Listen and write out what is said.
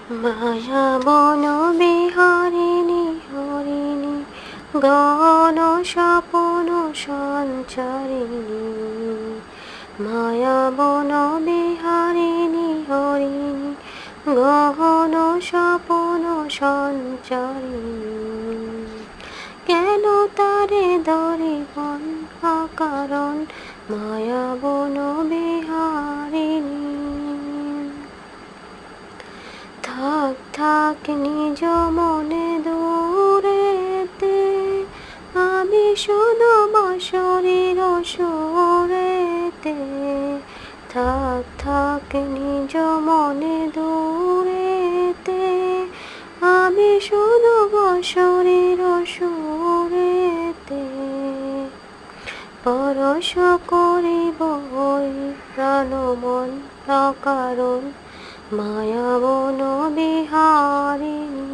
মায়া বন বিহারিণী হরিণী গণ স্বপন সঞ্চারিণী। মায়া বন বিহারিণী হরিণী গহন স্বপন সঞ্চারিণী। কেন তারে ধরিবন অকারণ মায়া বন বিহারিণী। থাক থাক নিজ মনে দূরেতে, আমি শুধু বাঁশরীর সুরেতে। থাক থাক নিজ মনে দূরেতে, আমি শুধু বাঁশরীর সুরেতে। পরশ করিব ওই প্রাণ মন অকারণ মায়া বন বিহারিণী।